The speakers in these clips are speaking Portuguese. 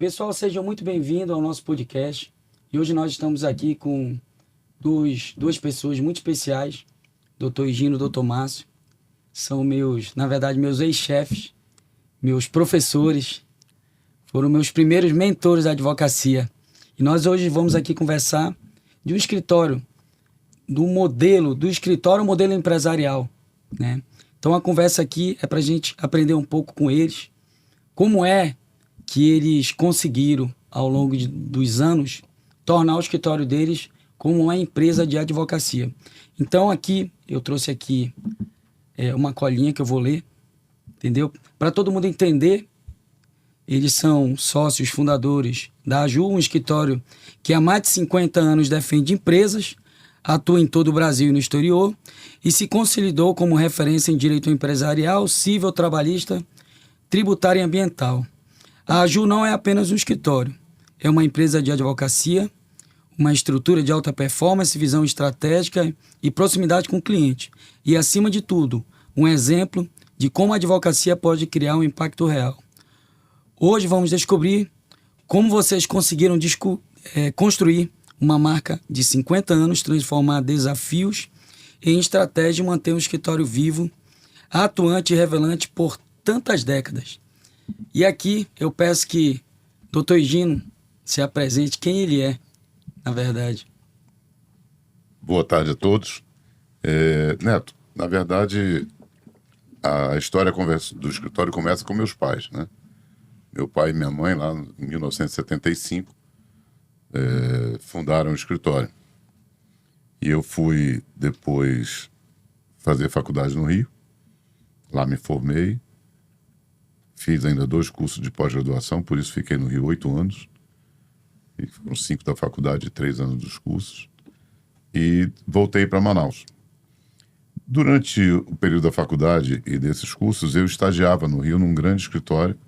Pessoal, sejam muito bem-vindos ao nosso podcast. E hoje nós estamos aqui com duas pessoas muito especiais, Dr. Higino e Dr. Márcio. São meus ex-chefes, meus professores, foram meus primeiros mentores da advocacia. E nós hoje vamos aqui conversar de um escritório, do escritório modelo empresarial, né? Então a conversa aqui é para a gente aprender um pouco com eles, como é que eles conseguiram, ao longo dos anos, tornar o escritório deles como uma empresa de advocacia. Então aqui, eu trouxe aqui uma colinha que eu vou ler, entendeu? Para todo mundo entender, eles são sócios fundadores da AJU, um escritório que há mais de 50 anos defende empresas, atua em todo o Brasil e no exterior e se consolidou como referência em direito empresarial, civil, trabalhista, tributário e ambiental. A AJU não é apenas um escritório, é uma empresa de advocacia, uma estrutura de alta performance, visão estratégica e proximidade com o cliente. E, acima de tudo, um exemplo de como a advocacia pode criar um impacto real. Hoje vamos descobrir como vocês conseguiram construir uma marca de 50 anos, transformar desafios em estratégia e manter um escritório vivo, atuante e revelante por tantas décadas. E aqui eu peço que Dr. Higino se apresente quem ele é, na verdade. Boa tarde a todos. Neto, na verdade, a história do escritório começa com meus pais, né? Meu pai e minha mãe, lá em 1975, fundaram o escritório. E eu fui depois fazer faculdade no Rio. Lá me formei. Fiz ainda 2 cursos de pós-graduação, por isso fiquei no Rio 8 anos. E foram 5 da faculdade e 3 anos dos cursos. E voltei para Manaus. Durante o período da faculdade e desses cursos, eu estagiava no Rio num grande escritório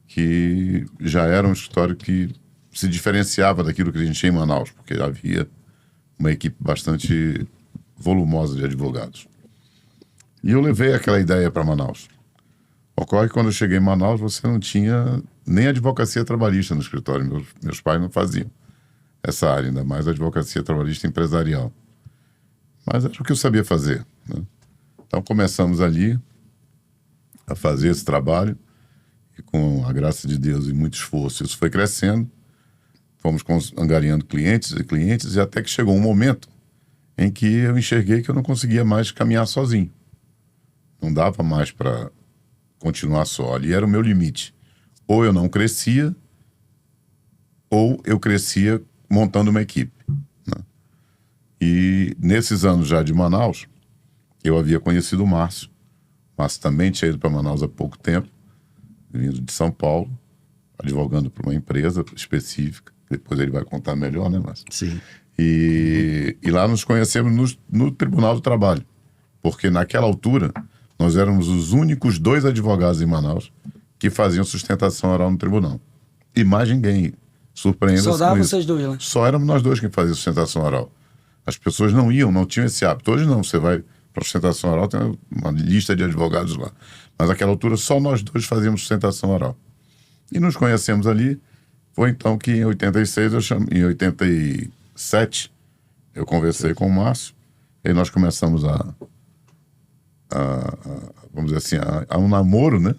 que já era um escritório que se diferenciava daquilo que a gente tinha em Manaus, porque havia uma equipe bastante volumosa de advogados. E eu levei aquela ideia para Manaus. Ocorre que quando eu cheguei em Manaus, você não tinha nem advocacia trabalhista no escritório. Meus pais não faziam essa área, ainda mais advocacia trabalhista empresarial. Mas era o que eu sabia fazer, né? Então começamos ali a fazer esse trabalho e, com a graça de Deus e muito esforço, isso foi crescendo. Fomos angariando clientes e até que chegou um momento em que eu enxerguei que eu não conseguia mais caminhar sozinho. Não dava mais para continuar só. Ali era o meu limite. Ou eu não crescia, ou eu crescia montando uma equipe, né? E nesses anos já de Manaus, eu havia conhecido o Márcio. O Márcio também tinha ido para Manaus há pouco tempo, vindo de São Paulo, advogando para uma empresa específica. Depois ele vai contar melhor, né, Márcio? Sim. E lá nos conhecemos no Tribunal do Trabalho, porque naquela altura nós éramos os únicos 2 advogados em Manaus que faziam sustentação oral no tribunal. E mais ninguém. Surpreenda-se com isso. Só dava vocês 2 lá. Só éramos nós 2 que faziam sustentação oral. As pessoas não tinham esse hábito. Hoje não, você vai para sustentação oral, tem uma lista de advogados lá. Mas naquela altura só nós 2 fazíamos sustentação oral. E nos conhecemos ali. Foi então que em em 87, eu conversei com o Márcio, e nós começamos vamos dizer assim, a um namoro, né?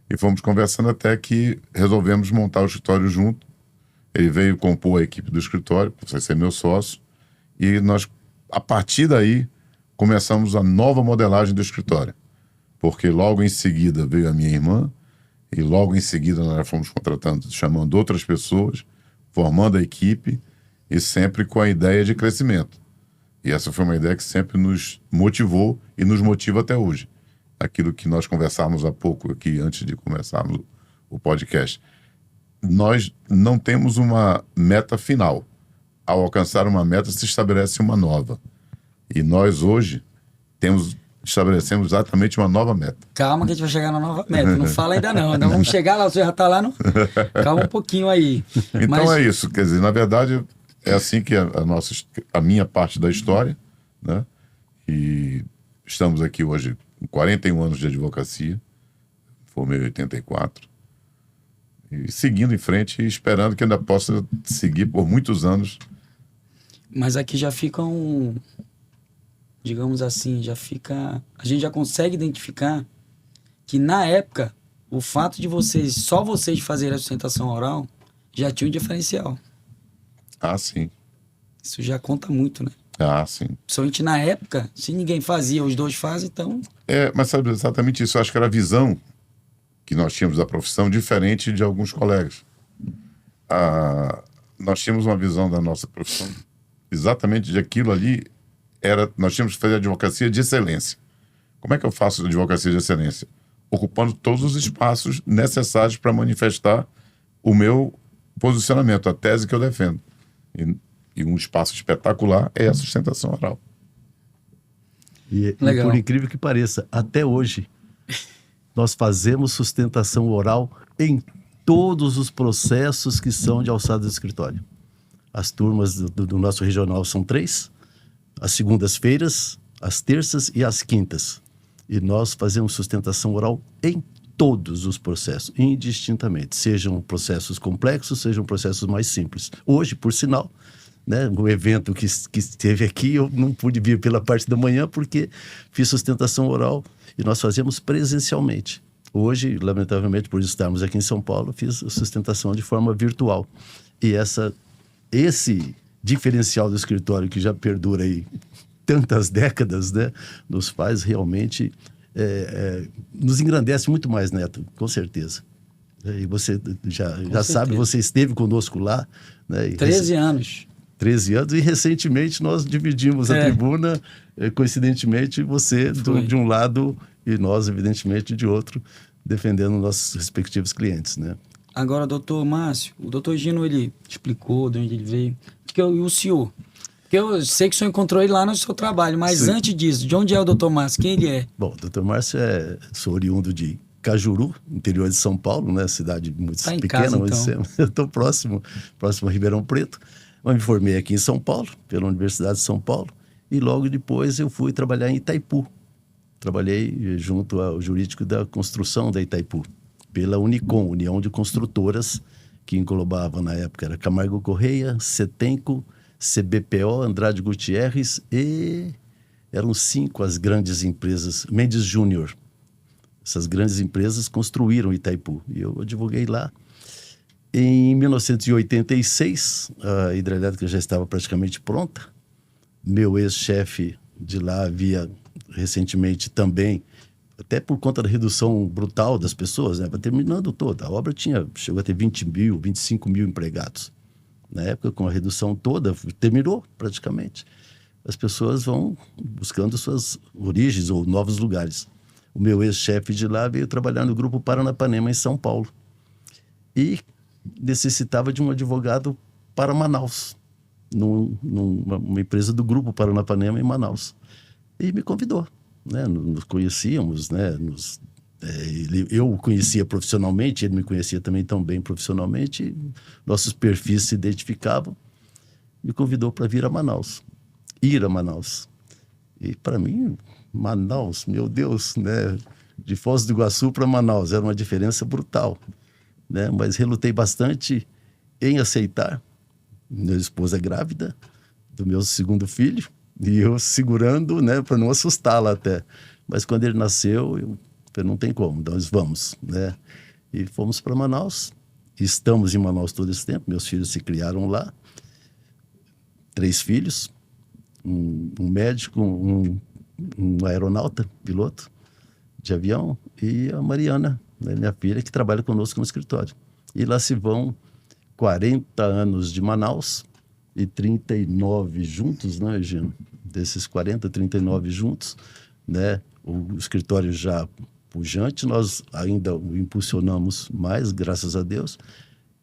E fomos conversando até que resolvemos montar o escritório junto. Ele veio compor a equipe do escritório, você ser meu sócio, e nós, a partir daí, começamos a nova modelagem do escritório. Porque logo em seguida veio a minha irmã, e logo em seguida nós fomos chamando outras pessoas, formando a equipe, e sempre com a ideia de crescimento. E essa foi uma ideia que sempre nos motivou e nos motiva até hoje. Aquilo que nós conversávamos há pouco aqui, antes de começarmos o podcast. Nós não temos uma meta final. Ao alcançar uma meta, se estabelece uma nova. E nós hoje estabelecemos exatamente uma nova meta. Calma que a gente vai chegar na nova meta. Não fala ainda não. Ainda vamos chegar lá, você já está lá no... Calma um pouquinho aí. Então é isso. Quer dizer, na verdade, é assim que a minha parte da história, né? E estamos aqui hoje com 41 anos de advocacia. Formei em 84. E seguindo em frente e esperando que ainda possa seguir por muitos anos. Mas aqui já fica digamos assim, a gente já consegue identificar que na época, o fato de só vocês fazerem a sustentação oral, já tinha um diferencial. Ah, sim. Isso já conta muito, né? Ah, sim. Principalmente na época, se ninguém fazia, os dois fazem, então... Mas sabe exatamente isso? Eu acho que era a visão que nós tínhamos da profissão diferente de alguns colegas. Nós tínhamos uma visão da nossa profissão exatamente de aquilo ali. Nós tínhamos que fazer advocacia de excelência. Como é que eu faço advocacia de excelência? Ocupando todos os espaços necessários para manifestar o meu posicionamento, a tese que eu defendo. E um espaço espetacular é a sustentação oral. E por incrível que pareça, até hoje, nós fazemos sustentação oral em todos os processos que são de alçada do escritório. As turmas do nosso regional são 3, as segundas-feiras, as terças e as quintas. E nós fazemos sustentação oral em todos os processos, indistintamente. Sejam processos complexos, sejam processos mais simples. Hoje, por sinal, né, o evento que esteve aqui, eu não pude vir pela parte da manhã porque fiz sustentação oral e nós fazemos presencialmente. Hoje, lamentavelmente, por estarmos aqui em São Paulo, fiz sustentação de forma virtual. E esse diferencial do escritório que já perdura aí tantas décadas, né, nos faz realmente, nos engrandece muito mais, Neto, com certeza. E você já sabe, você esteve conosco lá. Né, 13 anos. 13 anos, e recentemente nós dividimos a tribuna, coincidentemente você de um lado e nós, evidentemente, de outro, defendendo nossos respectivos clientes, né? Agora, doutor Márcio, o doutor Gino, ele explicou de onde ele veio, e o senhor, porque eu sei que o senhor encontrou ele lá no seu trabalho, mas sim, antes disso, de onde é o doutor Márcio? Quem ele é? Bom, o doutor Márcio sou oriundo de Cajuru, interior de São Paulo, né? Cidade muito pequena, mas então eu estou próximo a Ribeirão Preto. Eu me formei aqui em São Paulo, pela Universidade de São Paulo, e logo depois eu fui trabalhar em Itaipu. Trabalhei junto ao jurídico da construção da Itaipu, pela Unicom, União de Construtoras, que englobava na época era Camargo Correia, Setenco, CBPO, Andrade Gutierrez e eram 5 as grandes empresas, Mendes Júnior. Essas grandes empresas construíram Itaipu e eu advoguei lá. Em 1986, a hidrelétrica já estava praticamente pronta. Meu ex-chefe de lá havia recentemente também, até por conta da redução brutal das pessoas, né, terminando toda. A obra chegou a ter 20 mil, 25 mil empregados. Na época, com a redução toda, terminou praticamente. As pessoas vão buscando suas origens ou novos lugares. O meu ex-chefe de lá veio trabalhar no Grupo Paranapanema, em São Paulo. E necessitava de um advogado para Manaus, numa empresa do Grupo Paranapanema em Manaus. E me convidou, né? Nos conhecíamos, né? Eu o conhecia profissionalmente, ele me conhecia também tão bem profissionalmente, nossos perfis se identificavam. Me convidou para ir a Manaus. E para mim, Manaus, meu Deus, né? De Foz do Iguaçu para Manaus, era uma diferença brutal. Né? Mas relutei bastante em aceitar. Minha esposa grávida do meu segundo filho e eu segurando, né, para não assustá-la até. Mas quando ele nasceu, eu falei, não tem como, então nós vamos, né? E fomos para Manaus. Estamos em Manaus todo esse tempo. Meus filhos se criaram lá. 3 filhos, um médico, um aeronauta, piloto de avião, e a Mariana, né, minha filha, que trabalha conosco no escritório. E lá se vão 40 anos de Manaus e 39 juntos, né, Gino? Desses 40, 39 juntos, né? O escritório já pujante, nós ainda o impulsionamos mais, graças a Deus,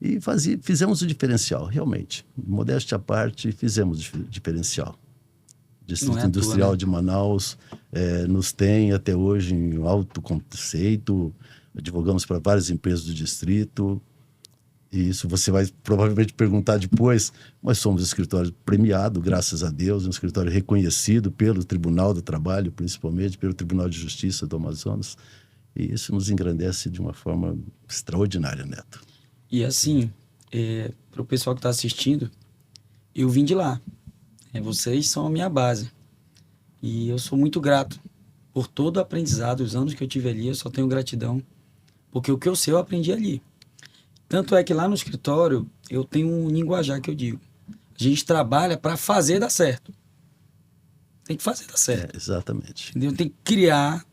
e fizemos o diferencial, realmente. Modéstia à parte, fizemos o diferencial. Distrito Industrial de Manaus nos tem até hoje em alto conceito, advogamos para várias empresas do distrito, e isso você vai provavelmente perguntar depois, mas somos um escritório premiado, graças a Deus, um escritório reconhecido pelo Tribunal do Trabalho, principalmente pelo Tribunal de Justiça do Amazonas, e isso nos engrandece de uma forma extraordinária, Neto. E assim, para o pessoal que está assistindo, eu vim de lá. Vocês são a minha base. E eu sou muito grato por todo o aprendizado, os anos que eu tive ali, eu só tenho gratidão. Porque o que eu sei, eu aprendi ali. Tanto é que lá no escritório, eu tenho um linguajar que eu digo. A gente trabalha para fazer dar certo. Tem que fazer dar certo. Exatamente. Entendeu? Tem que criar,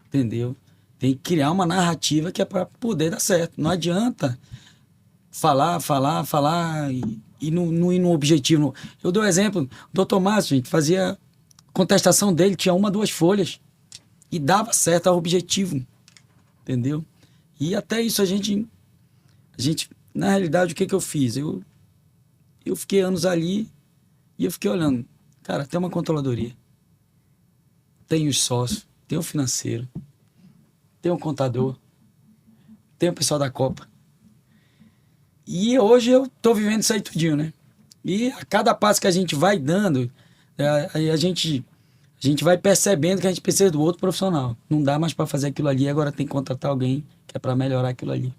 entendeu? Tem que criar uma narrativa que é para poder dar certo. Não adianta falar e não ir no objetivo. Eu dou um exemplo, o Dr. Márcio, gente, fazia contestação dele, tinha 1, 2 folhas e dava certo ao objetivo, entendeu? E até isso a gente na realidade, o que eu fiz? Eu fiquei anos ali e eu fiquei olhando, cara, tem uma controladoria, tem os sócios, tem o financeiro, tem o contador, tem o pessoal da Copa. E hoje eu tô vivendo isso aí tudinho, né? E a cada passo que a gente vai dando, a gente vai percebendo que a gente precisa do outro profissional. Não dá mais para fazer aquilo ali, agora tem que contratar alguém que é para melhorar aquilo ali.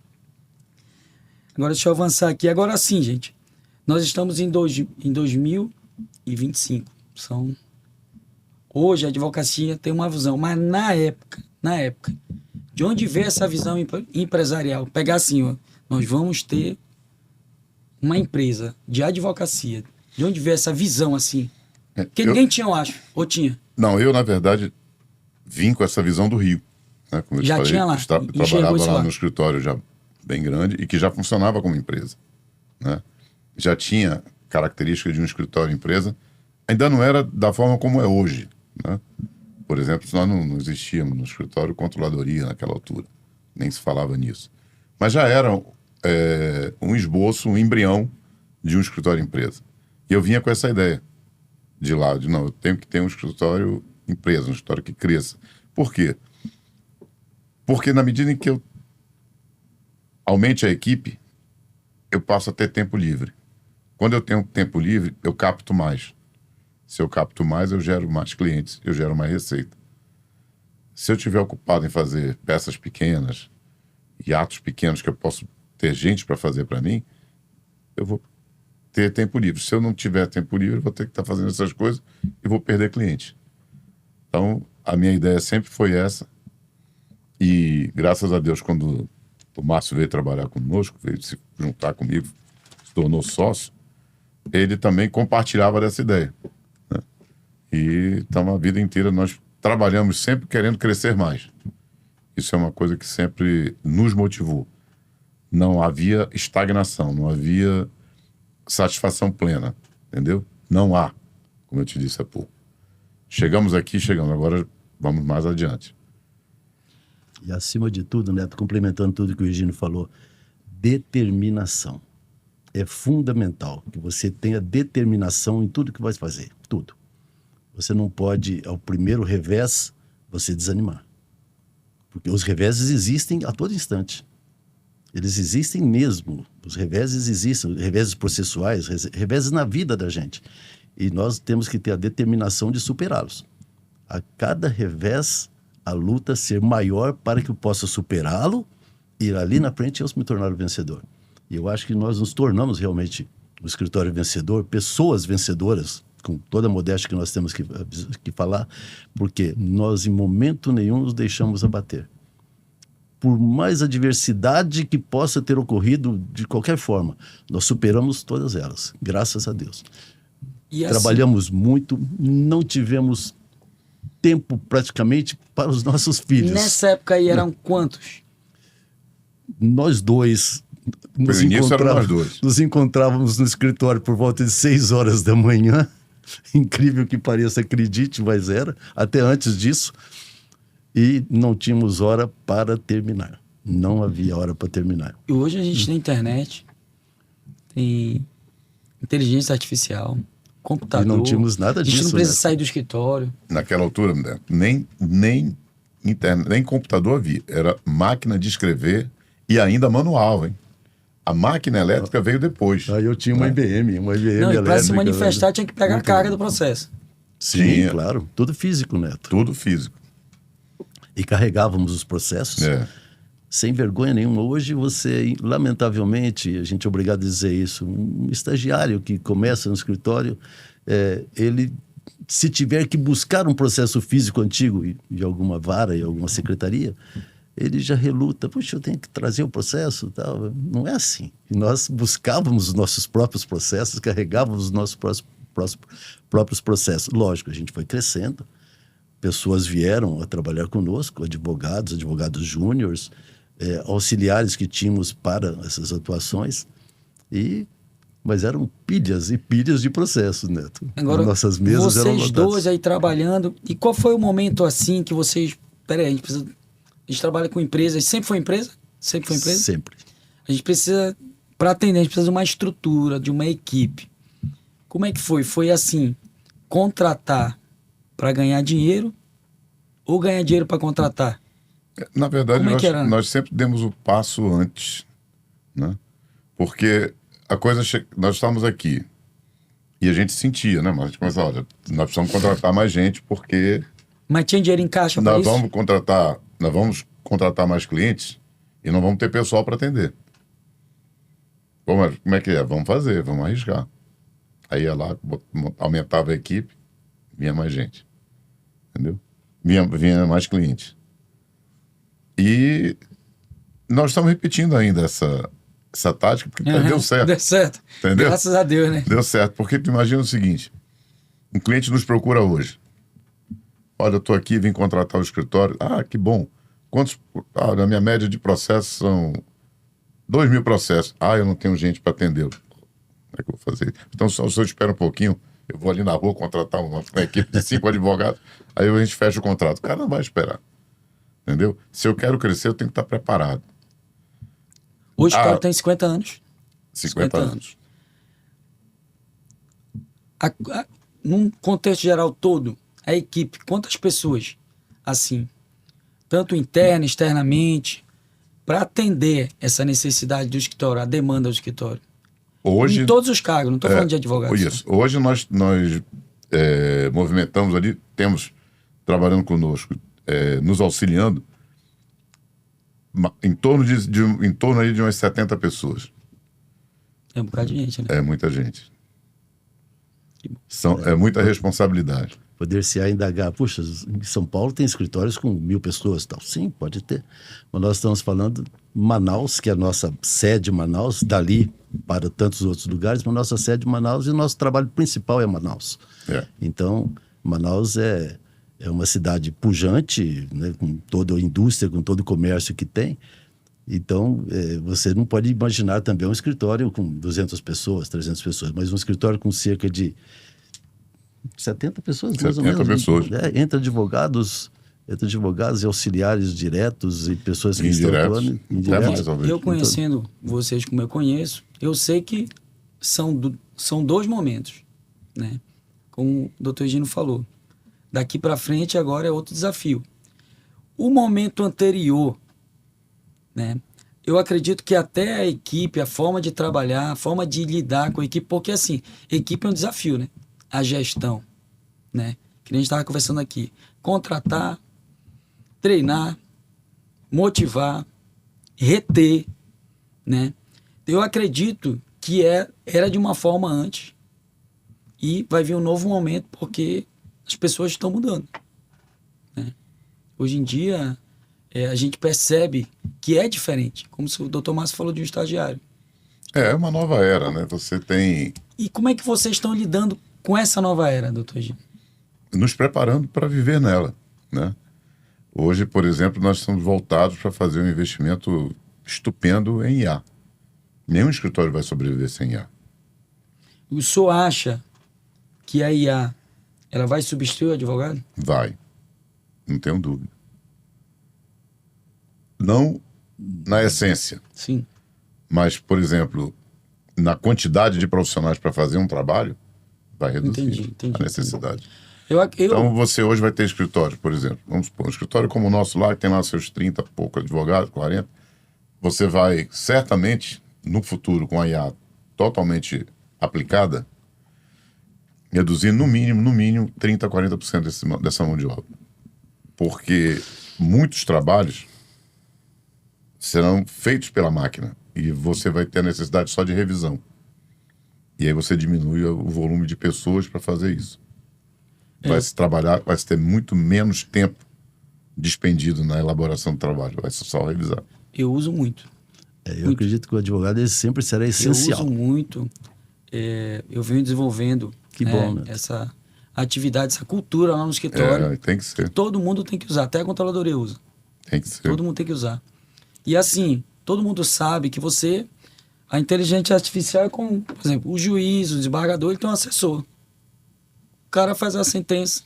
Agora deixa eu avançar aqui. Agora sim, gente. Nós estamos em 2025. Hoje a advocacia tem uma visão, mas na época, de onde veio essa visão empresarial? Pegar assim, ó, nós vamos ter uma empresa de advocacia. De onde veio essa visão assim? Porque ninguém tinha, eu acho. Ou tinha? Não, eu, na verdade, vim com essa visão do Rio. Né? Como eu já te falei, tinha lá. Trabalhava lá no escritório já bem grande e que já funcionava como empresa. Né? Já tinha característica de um escritório-empresa. Ainda não era da forma como é hoje. Né? Por exemplo, nós não existíamos no escritório controladoria naquela altura. Nem se falava nisso. Mas já era um esboço, um embrião de um escritório-empresa. E eu vinha com essa ideia de lá, não, eu tenho que ter um escritório-empresa, um escritório que cresça. Por quê? Porque na medida em que eu aumente a equipe, eu passo a ter tempo livre. Quando eu tenho tempo livre, eu capto mais. Se eu capto mais, eu gero mais clientes, eu gero mais receita. Se eu estiver ocupado em fazer peças pequenas e atos pequenos que eu posso ter gente para fazer para mim, eu vou ter tempo livre. Se eu não tiver tempo livre, eu vou ter que estar fazendo essas coisas e vou perder cliente. Então, a minha ideia sempre foi essa. E, graças a Deus, quando o Márcio veio trabalhar conosco, veio se juntar comigo, se tornou sócio, ele também compartilhava dessa ideia. Né? E, então, a vida inteira nós trabalhamos sempre querendo crescer mais. Isso é uma coisa que sempre nos motivou. Não havia estagnação, não havia satisfação plena, entendeu? Não há, como eu te disse há pouco. Chegamos aqui, agora vamos mais adiante. E acima de tudo, Neto, complementando tudo que o Egino falou, determinação. É fundamental que você tenha determinação em tudo que vai fazer, tudo. Você não pode, ao primeiro revés, você desanimar. Porque os reveses existem a todo instante. Eles existem mesmo. Os reveses existem, reveses processuais, reveses na vida da gente. E nós temos que ter a determinação de superá-los. A cada revés, a luta ser maior para que eu possa superá-lo e ali na frente eu me tornar o vencedor. E eu acho que nós nos tornamos realmente um escritório vencedor, pessoas vencedoras, com toda a modéstia que nós temos que falar, porque nós em momento nenhum nos deixamos abater. Por mais adversidade que possa ter ocorrido de qualquer forma, nós superamos todas elas, graças a Deus. E trabalhamos assim, muito, não tivemos tempo praticamente para os nossos filhos. Nessa época aí eram quantos? Nós dois nos encontrávamos no escritório por volta de 6 horas da manhã. Incrível que pareça, acredite, mas era. Até antes disso. E não tínhamos hora para terminar. Não havia hora para terminar. E hoje a gente tem internet, tem inteligência artificial, computador. E não tínhamos nada disso. A gente não precisa sair do escritório. Naquela altura, nem computador havia. Era máquina de escrever e ainda manual, hein? A máquina elétrica veio depois. Aí eu tinha uma IBM não, elétrica. Para se manifestar tinha que pegar a carga do processo. Sim, claro. Tudo físico, Neto. Tudo físico. E carregávamos os processos sem vergonha nenhuma. Hoje você, lamentavelmente, a gente é obrigado a dizer isso, um estagiário que começa no escritório, ele, se tiver que buscar um processo físico antigo de alguma vara e alguma secretaria, ele já reluta, puxa, eu tenho que trazer o processo, tal. Não é assim. Nós buscávamos os nossos próprios processos, carregávamos os nossos próprios processos. Lógico, a gente foi crescendo, pessoas vieram a trabalhar conosco, advogados júniores, auxiliares que tínhamos para essas atuações, mas eram pilhas e pilhas de processos, Neto. Agora, nossas mesas eram vocês dois aí trabalhando, e qual foi o momento assim que vocês... Peraí, a gente trabalha com empresas, sempre foi empresa? Sempre foi empresa? Sempre. A gente precisa, para atender, a gente precisa de uma estrutura, de uma equipe. Como é que foi? Foi assim, contratar para ganhar dinheiro ou ganhar dinheiro para contratar? Na verdade, Como nós sempre demos o passo antes, né? Porque a coisa... Nós estávamos aqui e a gente sentia, né? Mas a gente começava, olha, nós precisamos contratar mais gente porque... Mas tinha dinheiro em caixa para isso? Nós vamos contratar mais clientes e não vamos ter pessoal para atender. Bom, mas como é que é? Vamos fazer, vamos arriscar. Aí ia lá, aumentava a equipe, vinha mais gente. Entendeu? Vinha mais clientes. E nós estamos repetindo ainda essa tática, porque deu certo. Deu certo. Entendeu? Graças a Deus, né? Deu certo, porque tu imagina o seguinte, um cliente nos procura hoje. Olha, eu estou aqui, vim contratar o escritório. Ah, que bom. Na minha média de processos são 2.000 processos. Ah, eu não tenho gente para atender. Como é que eu vou fazer? Então, se eu espero um pouquinho, eu vou ali na rua contratar uma equipe de 5 advogados, aí a gente fecha o contrato. O cara não vai esperar. Entendeu? Se eu quero crescer, eu tenho que estar preparado. Hoje o escritório tem 50 anos. 50 anos. Num contexto geral todo, a equipe, quantas pessoas, assim, tanto interna, externamente, para atender essa necessidade do escritório, a demanda do escritório? Hoje, em todos os cargos, não estou falando de advogados. Isso. Hoje nós movimentamos ali, temos trabalhando conosco, nos auxiliando, em torno aí de umas 70 pessoas. É um bocado de gente, né? É muita gente. É muita responsabilidade. Poder-se-á indagar, puxa, em São Paulo tem escritórios com 1.000 pessoas, tal. Sim, pode ter. Mas nós estamos falando Manaus, que é a nossa sede Manaus, dali para tantos outros lugares, mas nossa sede Manaus e o nosso trabalho principal é Manaus. Então, Manaus é uma cidade pujante, né, com toda a indústria, com todo o comércio que tem. Então, você não pode imaginar também um escritório com 200 pessoas, 300 pessoas, mas um escritório com cerca de 70 pessoas, mais ou menos. 70 pessoas. Entre advogados e auxiliares diretos e pessoas que estão atuando indiretos. Eu conhecendo vocês como eu conheço, eu sei que são 2 momentos, né? Como o doutor Gino falou. Daqui para frente agora é outro desafio. O momento anterior, né? Eu acredito que até a equipe, a forma de trabalhar, a forma de lidar com a equipe, porque assim, equipe é um desafio, né? A gestão, né? Que a gente estava conversando aqui. Contratar, treinar, motivar, reter, né? Eu acredito que era de uma forma antes e vai vir um novo momento porque as pessoas estão mudando, né? Hoje em dia, a gente percebe que é diferente, como o doutor Márcio falou de um estagiário. É uma nova era, né? Você tem... E como é que vocês estão lidando com essa nova era, doutor Gino? Nos preparando para viver nela, né? Hoje, por exemplo, nós estamos voltados para fazer um investimento estupendo em IA. Nenhum escritório vai sobreviver sem IA. O senhor acha que a IA ela vai substituir o advogado? Vai. Não tenho dúvida. Não na essência. Sim. Mas, por exemplo, na quantidade de profissionais para fazer um trabalho, vai reduzir a necessidade. Então, você hoje vai ter escritório, por exemplo. Vamos supor, um escritório como o nosso lá, que tem lá seus 30 e pouco advogados, 40. Você vai, certamente, no futuro, com a IA totalmente aplicada, reduzir no mínimo, 30% a 40% dessa mão de obra. Porque muitos trabalhos serão feitos pela máquina e você vai ter a necessidade só de revisão. E aí você diminui o volume de pessoas para fazer isso. Vai se trabalhar, vai se ter muito menos tempo dispendido na elaboração do trabalho, vai ser só revisar. Eu uso muito. Eu acredito que o advogado ele sempre será essencial. Eu uso muito. Eu venho desenvolvendo que bom, né? essa atividade, essa cultura lá no escritório. Tem que ser. Todo mundo tem que usar, até a controladoria usa. Tem que ser. Todo mundo tem que usar. E assim, todo mundo sabe que a inteligência artificial é como, por exemplo, o juiz, o desembargador, ele tem um assessor. O cara faz a sentença.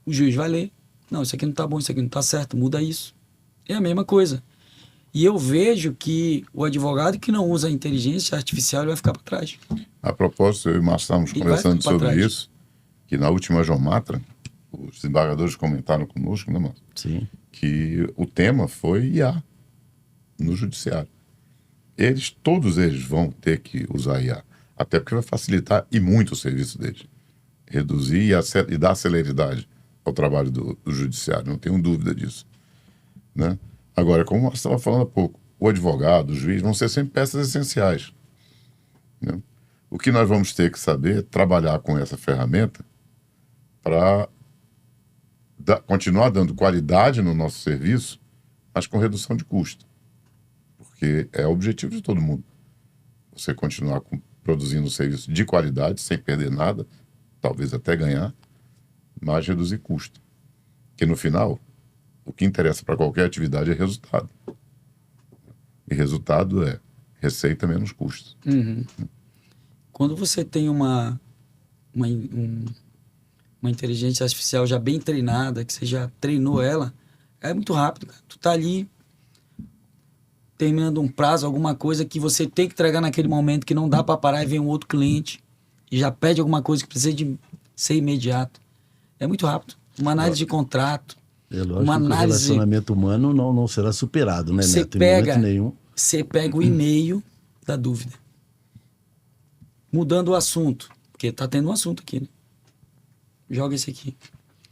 O juiz vai ler. Não, isso aqui não tá bom, isso aqui não tá certo, muda isso. É a mesma coisa. E eu vejo que o advogado que não usa a inteligência artificial, ele vai ficar para trás. A propósito, eu e o Márcio estávamos conversando sobre isso, que na última Jomatra, os desembargadores comentaram conosco, né, Márcio? Sim. Que o tema foi IA no judiciário. Todos eles vão ter que usar IA, até porque vai facilitar e muito o serviço deles. Reduzir e dar celeridade ao trabalho do judiciário, não tenho dúvida disso. Né? Agora, como você estava falando há pouco, o advogado, o juiz vão ser sempre peças essenciais. Né? O que nós vamos ter que saber é trabalhar com essa ferramenta para continuar dando qualidade no nosso serviço, mas com redução de custo. Porque é o objetivo de todo mundo. Você continuar produzindo um serviço de qualidade, sem perder nada, talvez até ganhar, mas reduzir custo. Porque no final, o que interessa para qualquer atividade é resultado. E resultado é receita menos custo. Uhum. Quando você tem uma inteligência artificial já bem treinada, que você já treinou ela, é muito rápido, cara. Tu tá ali terminando um prazo, alguma coisa que você tem que entregar naquele momento, que não dá para parar e vem um outro cliente e já pede alguma coisa que precisa de ser imediato. É muito rápido. Uma análise de contrato. É lógico que o relacionamento humano não será superado, né, Neto? Em momento nenhum. Você pega o e-mail da dúvida. Mudando o assunto. Porque tá tendo um assunto aqui, né? Joga esse aqui.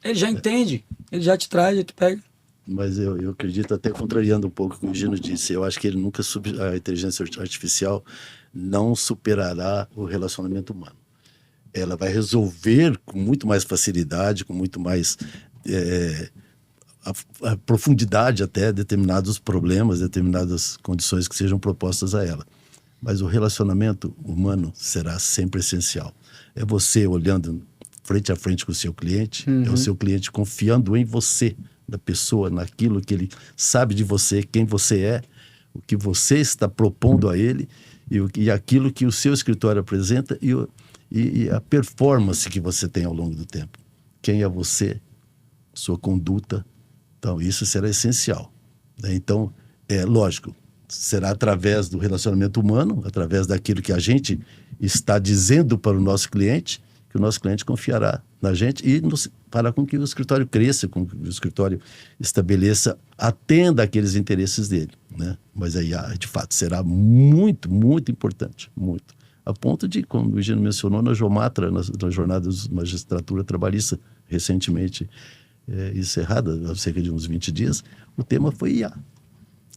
Ele já entende. Ele já te traz, ele te pega. Mas eu acredito, até contrariando um pouco o que o Gino disse, eu acho que a inteligência artificial não superará o relacionamento humano. Ela vai resolver com muito mais facilidade, com muito mais a profundidade até determinados problemas, determinadas condições que sejam propostas a ela. Mas o relacionamento humano será sempre essencial. É você olhando frente a frente com o seu cliente, é o seu cliente confiando em você, da pessoa, naquilo que ele sabe de você, quem você é, o que você está propondo a ele e aquilo que o seu escritório apresenta e a performance que você tem ao longo do tempo. Quem é você, sua conduta. Então, isso será essencial. Né? Então, lógico, será através do relacionamento humano, através daquilo que a gente está dizendo para o nosso cliente, que o nosso cliente confiará na gente e para com que o escritório cresça, com que o escritório estabeleça, atenda aqueles interesses dele. Né? Mas aí, de fato, será muito, muito importante, muito. A ponto de, como o Gino mencionou, na Jomatra, na jornada de magistratura trabalhista, recentemente encerrada, há cerca de uns 20 dias, o tema foi IA.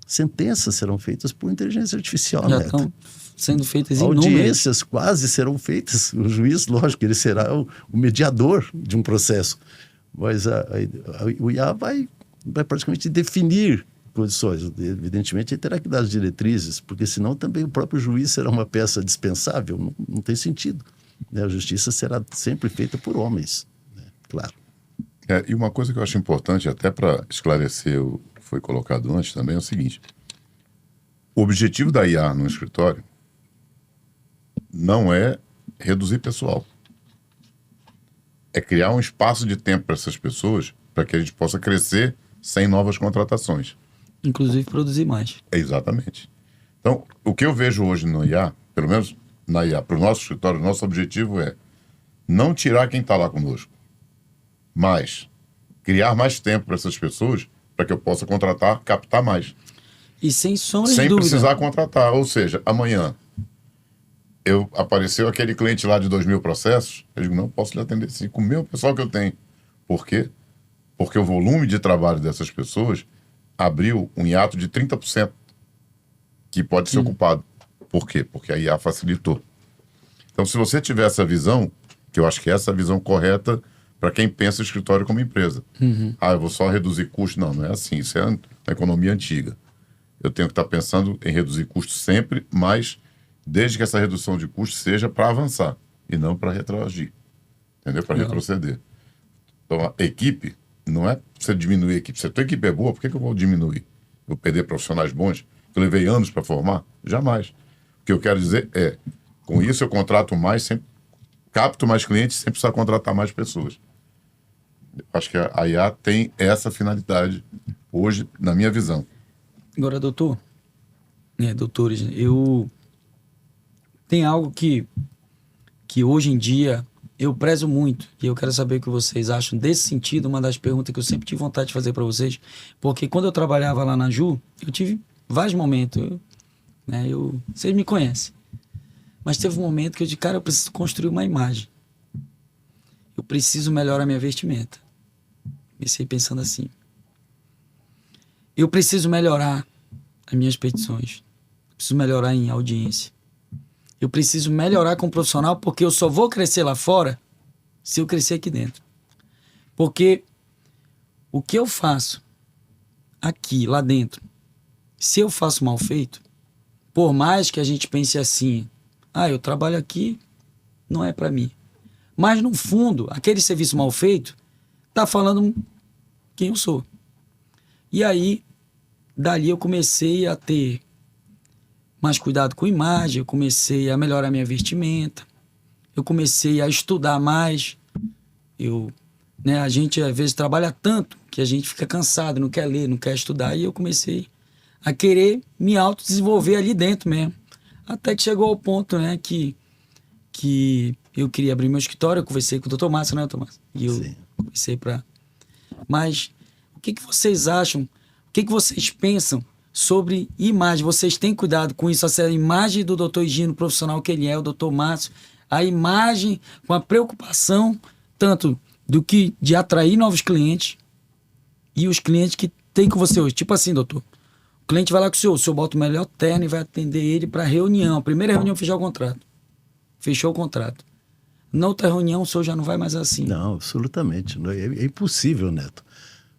Sentenças serão feitas por inteligência artificial, já Neto. Estão sendo feitas inúmeras. Audiências quase serão feitas. O juiz, lógico, ele será o mediador de um processo. Mas o IA vai praticamente definir condições. Evidentemente, ele terá que dar as diretrizes, porque senão também o próprio juiz será uma peça dispensável. Não tem sentido. Né? A justiça será sempre feita por homens, né? Claro. E uma coisa que eu acho importante, até para esclarecer o que foi colocado antes também, é o seguinte. O objetivo da IA no escritório não é reduzir pessoal. É criar um espaço de tempo para essas pessoas, para que a gente possa crescer sem novas contratações. Inclusive produzir mais. Exatamente. Então, o que eu vejo hoje no IA, pelo menos na IA, para o nosso escritório, o nosso objetivo é não tirar quem está lá conosco, mas criar mais tempo para essas pessoas, para que eu possa contratar, captar mais. E sem sombra de sem dúvida. Precisar contratar. Ou seja, amanhã apareceu aquele cliente lá de 2.000 processos, eu digo, não posso lhe atender assim, com o meu pessoal que eu tenho. Por quê? Porque o volume de trabalho dessas pessoas abriu um hiato de 30% que pode ser ocupado. Por quê? Porque a IA facilitou. Então, se você tiver essa visão, que eu acho que é essa a visão correta para quem pensa o escritório como empresa. Eu vou só reduzir custos. Não, não é assim. Isso é uma economia antiga. Eu tenho que estar pensando em reduzir custos sempre, mas desde que essa redução de custos seja para avançar e não para retroagir. Entendeu? Para retroceder. Então, a equipe, não é você diminuir a equipe. Se a tua equipe é boa, por que eu vou diminuir? Vou perder profissionais bons que eu levei anos para formar? Jamais. O que eu quero dizer é, com isso eu contrato mais, sempre capto mais clientes sem precisar contratar mais pessoas. Acho que a IA tem essa finalidade hoje, na minha visão. Agora, doutores, tem algo que hoje em dia eu prezo muito, e eu quero saber o que vocês acham desse sentido, uma das perguntas que eu sempre tive vontade de fazer para vocês, porque quando eu trabalhava lá na Ju, eu tive vários momentos, vocês me conhecem, mas teve um momento que eu disse, cara, eu preciso construir uma imagem, eu preciso melhorar minha vestimenta. Comecei pensando assim, eu preciso melhorar as minhas petições, preciso melhorar em audiência, eu preciso melhorar como profissional, porque eu só vou crescer lá fora se eu crescer aqui dentro. Porque o que eu faço aqui, lá dentro, se eu faço mal feito, por mais que a gente pense assim, eu trabalho aqui, não é para mim. Mas no fundo, aquele serviço mal feito tá falando quem eu sou. E aí, dali eu comecei a ter mais cuidado com a imagem, eu comecei a melhorar minha vestimenta, eu comecei a estudar mais. A gente às vezes trabalha tanto que a gente fica cansado, não quer ler, não quer estudar, e eu comecei a querer me autodesenvolver ali dentro mesmo. Até que chegou ao ponto, que eu queria abrir meu escritório, eu conversei com o Dr. Márcio, né, Dr. Márcio? E eu comecei para... Mas o que vocês acham? O que vocês pensam sobre imagem? Vocês têm cuidado com isso? Essa imagem do Dr. Higino, profissional que ele é, o Dr. Márcio, a imagem com a preocupação tanto de atrair novos clientes e os clientes que tem com você hoje. Tipo assim, doutor, o cliente vai lá com o senhor bota o melhor terno e vai atender ele para reunião. A primeira reunião fechar o contrato. Fechou o contrato. Na outra reunião o senhor já não vai mais assim. Não, absolutamente. É impossível, Neto.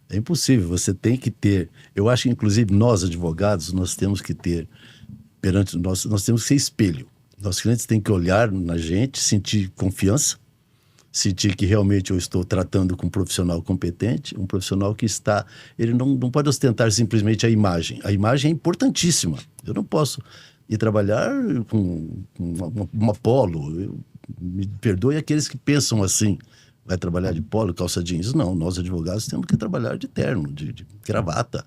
É impossível. Você tem que ter... Eu acho que, inclusive, nós, advogados, nós temos que ter... Perante nós temos que ser espelho. Nossos clientes têm que olhar na gente, sentir confiança, sentir que realmente eu estou tratando com um profissional competente, um profissional que está... Ele não pode ostentar simplesmente a imagem. A imagem é importantíssima. Eu não posso ir trabalhar com uma polo. Me perdoe aqueles que pensam assim. Vai trabalhar de polo, calça jeans? Não, nós advogados temos que trabalhar de terno, de gravata.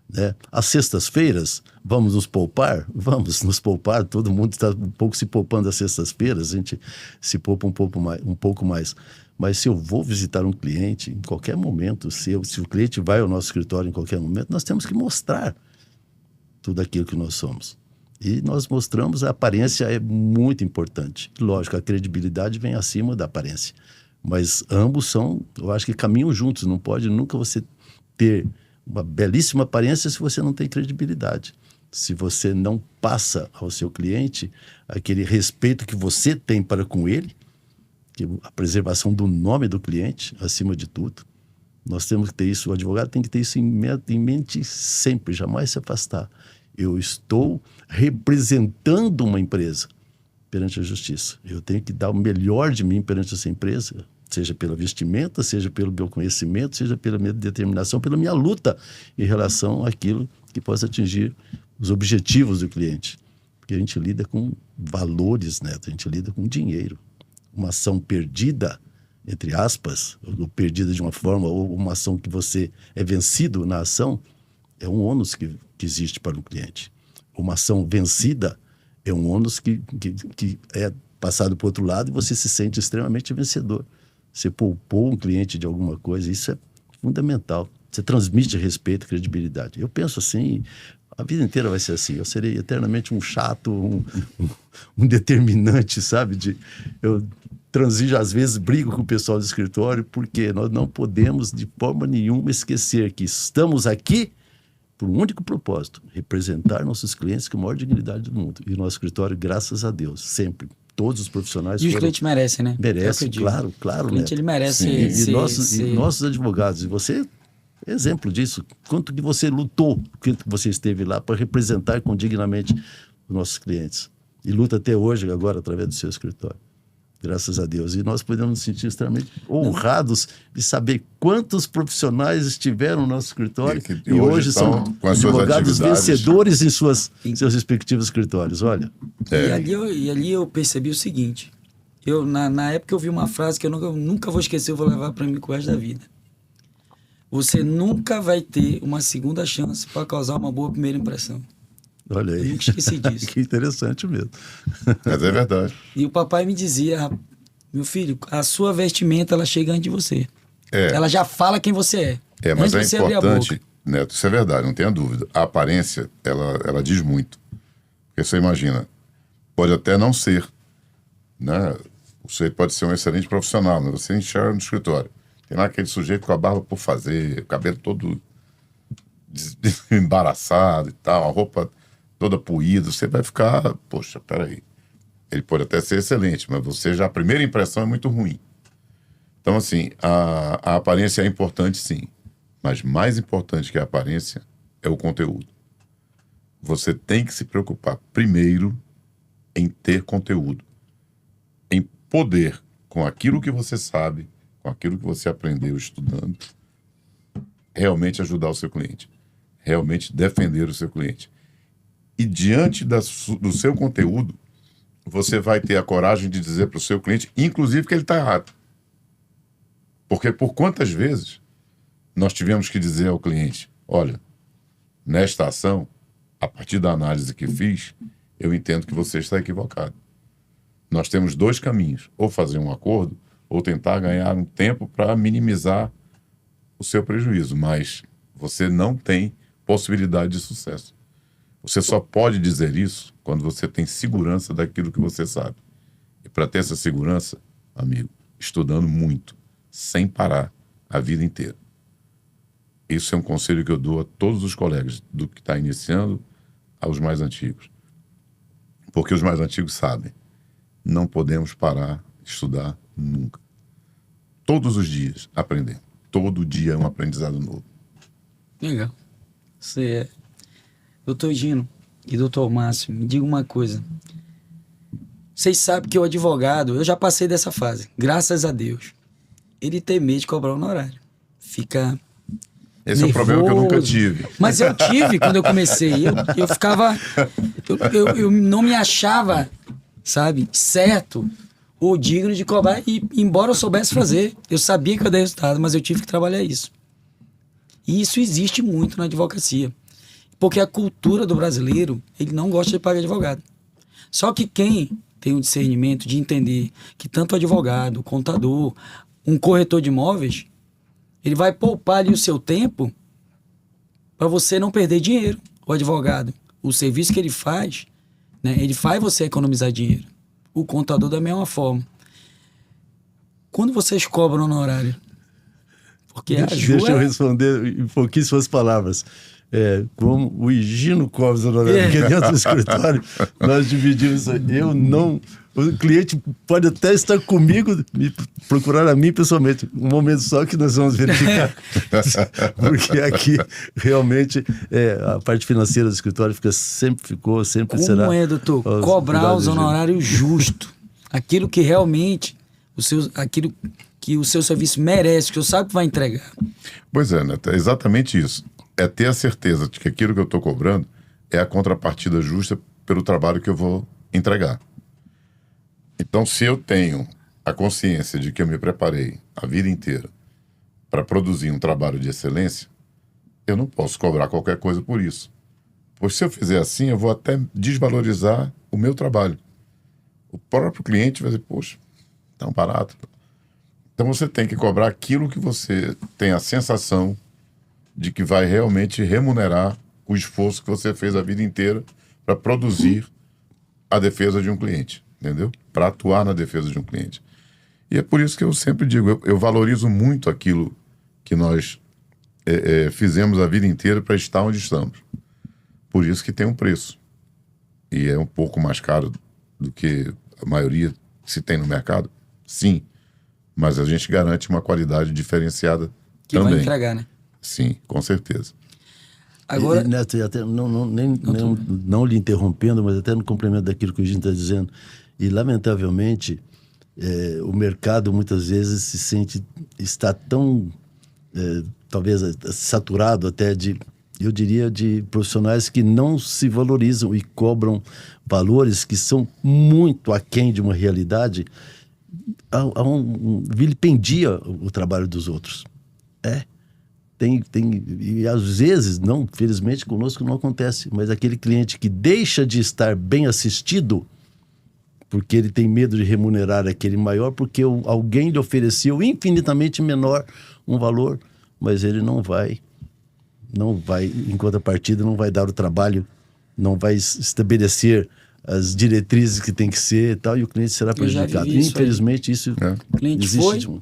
Né? Às sextas-feiras, vamos nos poupar? Vamos nos poupar. Todo mundo está um pouco se poupando às sextas-feiras. A gente se poupa um pouco mais. Mas se eu vou visitar um cliente em qualquer momento, se o cliente vai ao nosso escritório em qualquer momento, nós temos que mostrar tudo aquilo que nós somos. E nós mostramos, a aparência é muito importante. Lógico, a credibilidade vem acima da aparência. Mas ambos eu acho que caminham juntos. Não pode nunca você ter uma belíssima aparência se você não tem credibilidade. Se você não passa ao seu cliente aquele respeito que você tem para com ele, a preservação do nome do cliente, acima de tudo. Nós temos que ter isso, o advogado tem que ter isso em mente sempre, jamais se afastar. Eu estou representando uma empresa perante a justiça. Eu tenho que dar o melhor de mim perante essa empresa, seja pela vestimenta, seja pelo meu conhecimento, seja pela minha determinação, pela minha luta em relação àquilo que possa atingir os objetivos do cliente. Porque a gente lida com valores, né? A gente lida com dinheiro. Uma ação perdida, entre aspas, ou perdida de uma forma, ou uma ação que você é vencido na ação, é um ônus que existe para o cliente. Uma ação vencida é um ônus que é passado para o outro lado e você se sente extremamente vencedor. Você poupou um cliente de alguma coisa, isso é fundamental. Você transmite respeito e credibilidade. Eu penso assim, a vida inteira vai ser assim. Eu serei eternamente um chato, um determinante, sabe? Eu transijo, às vezes, brigo com o pessoal do escritório, porque nós não podemos, de forma nenhuma, esquecer que estamos aqui por um único propósito: representar nossos clientes com a maior dignidade do mundo. E o nosso escritório, graças a Deus, sempre, todos os profissionais... E os clientes merecem, né? Merecem, claro, O cliente, ele merece e nossos advogados, e você é exemplo disso. Quanto que você lutou, quanto que você esteve lá para representar dignamente os nossos clientes. E luta até hoje, agora, através do seu escritório. Graças a Deus. E nós podemos nos sentir extremamente honrados de saber quantos profissionais estiveram no nosso escritório e hoje são advogados vencedores em seus respectivos escritórios. Olha. E ali eu percebi o seguinte. Na época eu vi uma frase que eu nunca vou esquecer, eu vou levar para mim com o resto da vida. Você nunca vai ter uma segunda chance para causar uma boa primeira impressão. Olha aí. Eu nunca esqueci disso. Que interessante mesmo. Mas é verdade. E o papai me dizia: meu filho, a sua vestimenta, ela chega antes de você. Ela já fala quem você é. Mas é importante, Neto, isso é verdade, não tenha dúvida. A aparência, ela diz muito. Porque você imagina, pode até não ser, né? Você pode ser um excelente profissional, mas você enxerga no escritório. Tem lá aquele sujeito com a barba por fazer, o cabelo todo embaraçado e tal, a roupa toda poída, você vai ficar, poxa, peraí. Ele pode até ser excelente, mas a primeira impressão é muito ruim. Então, assim, a aparência é importante, sim. Mas mais importante que a aparência é o conteúdo. Você tem que se preocupar primeiro em ter conteúdo. Em poder, com aquilo que você sabe, com aquilo que você aprendeu estudando, realmente ajudar o seu cliente. Realmente defender o seu cliente. E diante do seu conteúdo, você vai ter a coragem de dizer para o seu cliente, inclusive, que ele está errado. Porque por quantas vezes nós tivemos que dizer ao cliente: olha, nesta ação, a partir da análise que fiz, eu entendo que você está equivocado. Nós temos dois caminhos: ou fazer um acordo, ou tentar ganhar um tempo para minimizar o seu prejuízo. Mas você não tem possibilidade de sucesso. Você só pode dizer isso quando você tem segurança daquilo que você sabe. E para ter essa segurança, amigo, estudando muito, sem parar, a vida inteira. Isso é um conselho que eu dou a todos os colegas, do que está iniciando aos mais antigos. Porque os mais antigos sabem, não podemos parar de estudar nunca. Todos os dias aprendendo. Todo dia é um aprendizado novo. Legal. Doutor Gino e doutor Márcio, me diga uma coisa. Vocês sabem que o advogado, eu já passei dessa fase, graças a Deus. Ele tem medo de cobrar honorário. Fica Esse nervoso. É um problema que eu nunca tive. Mas eu tive quando eu comecei. Eu ficava... Eu não me achava, sabe, certo ou digno de cobrar. E embora eu soubesse fazer, eu sabia que eu dei resultado, mas eu tive que trabalhar isso. E isso existe muito na advocacia. Porque a cultura do brasileiro, ele não gosta de pagar advogado. Só que quem tem o discernimento de entender que tanto o advogado, o contador, um corretor de imóveis, ele vai poupar ali o seu tempo para você não perder dinheiro. O advogado, o serviço que ele faz, né, ele faz você economizar dinheiro. O contador da mesma forma. Quando vocês cobram honorário? Porque deixa eu responder em pouquíssimas palavras. Como o Higino cobra os honorários, porque dentro do escritório nós dividimos. Eu não. O cliente pode até estar comigo, me procurar a mim pessoalmente. Um momento só que nós vamos verificar. Porque aqui realmente a parte financeira do escritório sempre será. Como é, doutor? Cobrar os honorários justos. Aquilo que realmente aquilo que o seu serviço merece, que o sabe que vai entregar. Pois é, Neto, é exatamente isso. É ter a certeza de que aquilo que eu estou cobrando é a contrapartida justa pelo trabalho que eu vou entregar. Então, se eu tenho a consciência de que eu me preparei a vida inteira para produzir um trabalho de excelência, eu não posso cobrar qualquer coisa por isso. Pois se eu fizer assim, eu vou até desvalorizar o meu trabalho. O próprio cliente vai dizer: poxa, tão barato. Então você tem que cobrar aquilo que você tem a sensação de que vai realmente remunerar o esforço que você fez a vida inteira para produzir a defesa de um cliente, entendeu? Para atuar na defesa de um cliente. E é por isso que eu sempre digo, eu valorizo muito aquilo que nós fizemos a vida inteira para estar onde estamos. Por isso que tem um preço. E é um pouco mais caro do que a maioria se tem no mercado, sim. Mas a gente garante uma qualidade diferenciada que também. Vai entregar, né? Sim, com certeza. Agora... Neto, até não lhe interrompendo, mas até no complemento daquilo que o Gino está dizendo, e lamentavelmente o mercado muitas vezes está tão, talvez saturado até eu diria, de profissionais que não se valorizam e cobram valores que são muito aquém de uma realidade, vilipendia o trabalho dos outros. E às vezes, felizmente conosco não acontece, mas aquele cliente que deixa de estar bem assistido porque ele tem medo de remunerar aquele maior, porque alguém lhe ofereceu infinitamente menor um valor, mas ele não vai, em contrapartida, não vai dar o trabalho, não vai estabelecer as diretrizes que tem que ser e tal, e o cliente será prejudicado. Infelizmente, isso cliente existe.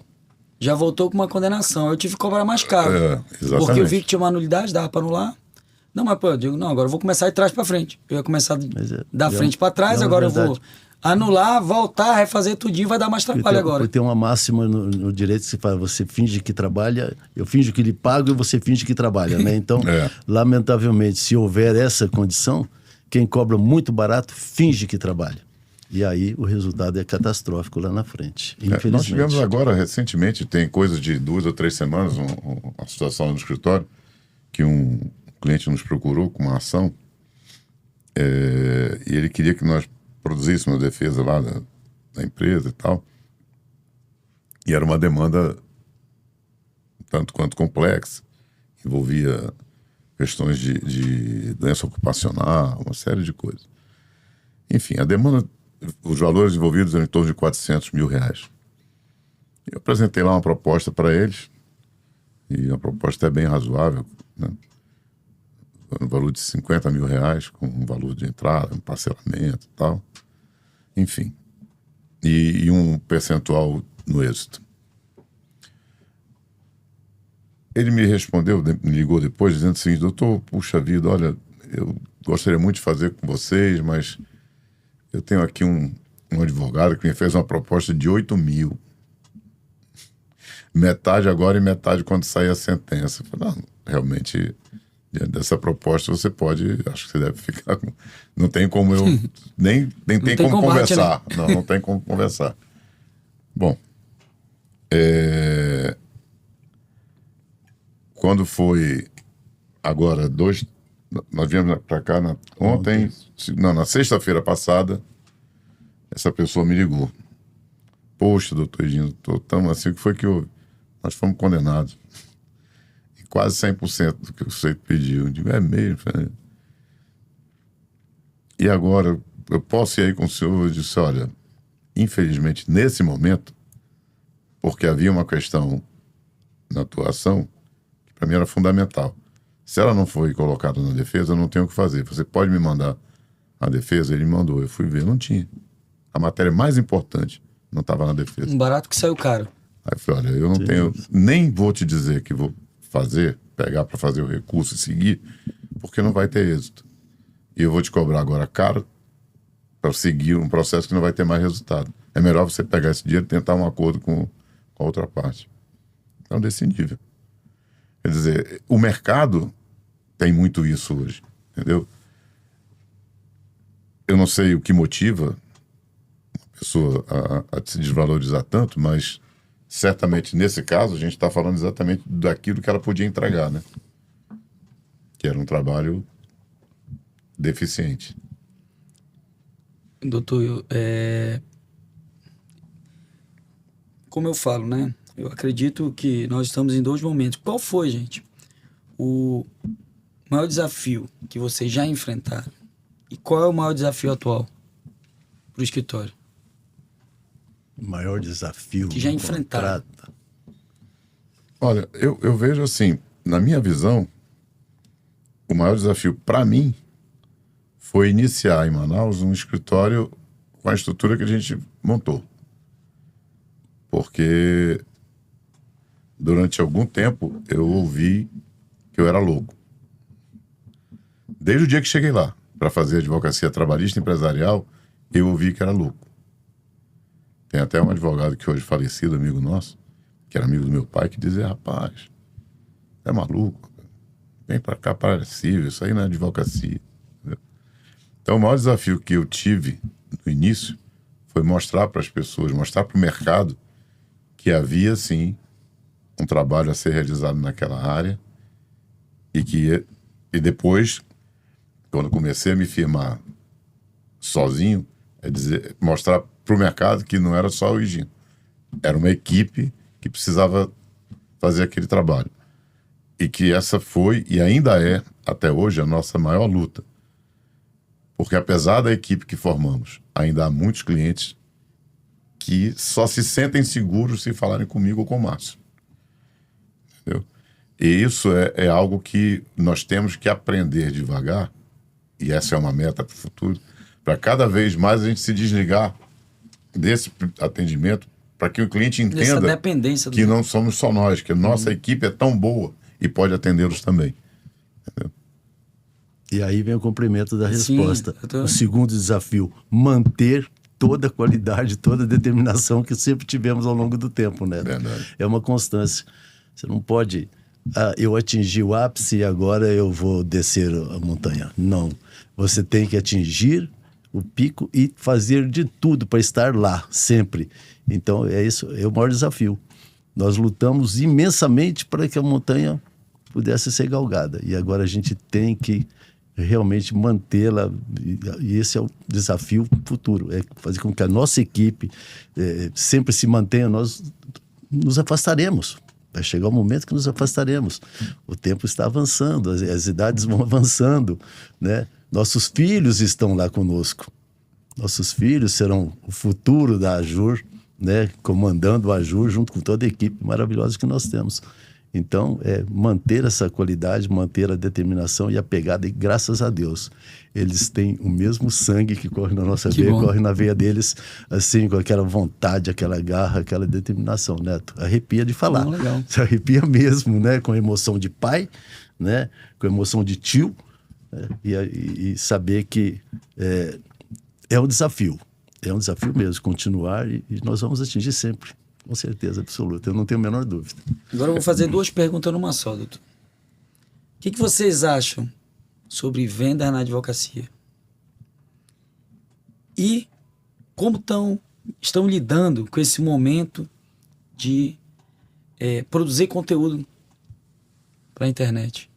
Já voltou com uma condenação. Eu tive que cobrar mais caro. Exatamente. Porque eu vi que tinha uma anulidade, dava para anular. Não, mas pô, eu digo, não, agora eu vou começar de trás para frente. Eu ia começar da frente para trás, agora eu vou anular, voltar, refazer tudinho, vai dar mais trabalho agora. Porque tem uma máxima no direito que se fala, você finge que trabalha, eu finjo que lhe pago e você finge que trabalha, né? Então, lamentavelmente, se houver essa condição, quem cobra muito barato finge que trabalha. E aí o resultado é catastrófico lá na frente, infelizmente. Nós tivemos agora, recentemente, tem coisa de 2 ou 3 semanas, uma situação no escritório, que um cliente nos procurou com uma ação, e ele queria que nós produzíssemos a defesa lá da empresa e tal. E era uma demanda tanto quanto complexa, envolvia questões de doença ocupacional, uma série de coisas. Enfim, a demanda, os valores envolvidos eram em torno de R$400 mil. Eu apresentei lá uma proposta para eles, e a proposta é bem razoável, né? No valor de R$50 mil, com um valor de entrada, um parcelamento e tal. Enfim. E um percentual no êxito. Ele me respondeu, me ligou depois, dizendo o seguinte: doutor, puxa vida, olha, eu gostaria muito de fazer com vocês, mas eu tenho aqui um advogado que me fez uma proposta de 8 mil. Metade agora e metade quando sair a sentença. Eu falei, não, realmente, diante dessa proposta você pode, acho que você deve ficar com... Não tem como eu... nem tem como combate, conversar. Né? Não tem como conversar. Bom, quando foi agora nós viemos para cá na sexta-feira passada, essa pessoa me ligou. Poxa, doutor Edinho, tão assim, que foi que nós fomos condenados. E quase 100% do que o sujeito pediu. Eu digo, é mesmo? E agora, eu posso ir aí com o senhor? Eu disse, olha, infelizmente, nesse momento, porque havia uma questão na atuação que para mim era fundamental. Se ela não foi colocada na defesa, eu não tenho o que fazer. Você pode me mandar a defesa? Ele me mandou. Eu fui ver, não tinha. A matéria mais importante não estava na defesa. Um barato que saiu caro. Aí eu falei, olha, eu não tenho... Nem vou te dizer que vou pegar para fazer o recurso e seguir, porque não vai ter êxito. E eu vou te cobrar agora caro para seguir um processo que não vai ter mais resultado. É melhor você pegar esse dinheiro e tentar um acordo com a outra parte. Então, desse nível. Quer dizer, o mercado tem muito isso hoje, entendeu? Eu não sei o que motiva uma pessoa a se desvalorizar tanto, mas certamente nesse caso a gente está falando exatamente daquilo que ela podia entregar, né? Que era um trabalho deficiente. Doutor, como eu falo, né? Eu acredito que nós estamos em 2 momentos. Qual foi, gente, o maior desafio que vocês já enfrentaram? E qual é o maior desafio atual para o escritório? O maior desafio que já enfrentaram? Olha, eu vejo assim, na minha visão, o maior desafio para mim foi iniciar em Manaus um escritório com a estrutura que a gente montou. Porque durante algum tempo eu ouvi que eu era louco. Desde o dia que cheguei lá, para fazer advocacia trabalhista empresarial, eu ouvi que era louco. Tem até um advogado que hoje falecido, amigo nosso, que era amigo do meu pai, que dizia, rapaz, é maluco, vem para cá para civil, isso aí não é advocacia. Entendeu? Então o maior desafio que eu tive no início foi mostrar para as pessoas, mostrar para o mercado que havia sim um trabalho a ser realizado naquela área e depois, quando comecei a me firmar sozinho, mostrar para o mercado que não era só o Higino, era uma equipe que precisava fazer aquele trabalho. E que essa foi, e ainda é, até hoje, a nossa maior luta. Porque apesar da equipe que formamos, ainda há muitos clientes que só se sentem seguros se falarem comigo ou com o Márcio. Entendeu? E isso é algo que nós temos que aprender devagar, e essa é uma meta para o futuro, para cada vez mais a gente se desligar desse atendimento, para que o cliente entenda que não somos só nós, que a nossa equipe é tão boa e pode atendê-los também. Entendeu? E aí vem o complemento da resposta. O segundo desafio, manter toda a qualidade, toda a determinação que sempre tivemos ao longo do tempo, né? Verdade. É uma constância. Você não pode, eu atingi o ápice e agora eu vou descer a montanha. Não. Você tem que atingir o pico e fazer de tudo para estar lá, sempre. Então, é isso, é o maior desafio. Nós lutamos imensamente para que a montanha pudesse ser galgada. E agora a gente tem que realmente mantê-la, e esse é o desafio futuro, é fazer com que a nossa equipe sempre se mantenha. Nós nos afastaremos, vai chegar um momento que nos afastaremos, o tempo está avançando, as idades vão avançando, né? Nossos filhos estão lá conosco, nossos filhos serão o futuro da AJUR, né? Comandando a AJUR junto com toda a equipe maravilhosa que nós temos. Então, manter essa qualidade, manter a determinação e a pegada. E graças a Deus, eles têm o mesmo sangue que corre na nossa veia, corre na veia deles, assim, com aquela vontade, aquela garra, aquela determinação, Neto. Arrepia de falar. Legal. Se arrepia mesmo, né? Com emoção de pai, né? Com emoção de tio, né? E saber que é um desafio. É um desafio mesmo, continuar e nós vamos atingir sempre. Com certeza absoluta, eu não tenho a menor dúvida. Agora eu vou fazer duas perguntas numa só, doutor. O que vocês acham sobre vendas na advocacia? E como estão lidando com esse momento de produzir conteúdo para a internet?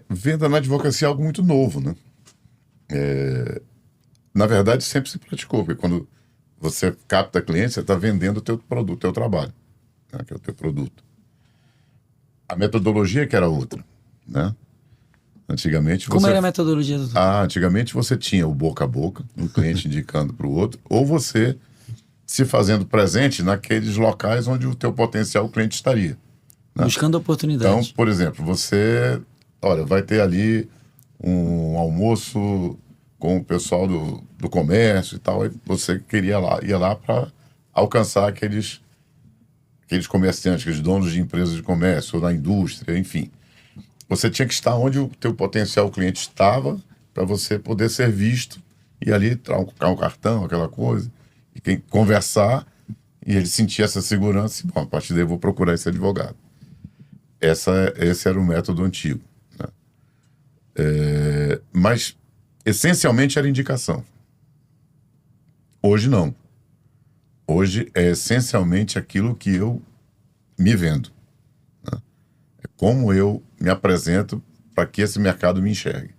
Venda na advocacia é algo muito novo, né? Na verdade, sempre se praticou, porque quando você capta cliente, você está vendendo o teu produto, o teu trabalho, né? Que é o teu produto. A metodologia que era outra, né? Antigamente Como era a metodologia, doutor? Antigamente você tinha o boca a boca, um cliente indicando para o outro, ou você se fazendo presente naqueles locais onde o teu potencial cliente estaria. Né? Buscando oportunidade. Então, por exemplo, você, vai ter ali um almoço com o pessoal do comércio e tal, e você ia lá para alcançar aqueles comerciantes, aqueles donos de empresas de comércio, ou da indústria, enfim. Você tinha que estar onde o teu potencial cliente estava para você poder ser visto e ali trocar um cartão, aquela coisa, e conversar, e ele sentir essa segurança, e, bom, a partir daí eu vou procurar esse advogado. Esse era o método antigo. Né? Mas essencialmente era indicação. Hoje não. Hoje é essencialmente aquilo que eu me vendo. Né? É como eu me apresento para que esse mercado me enxergue.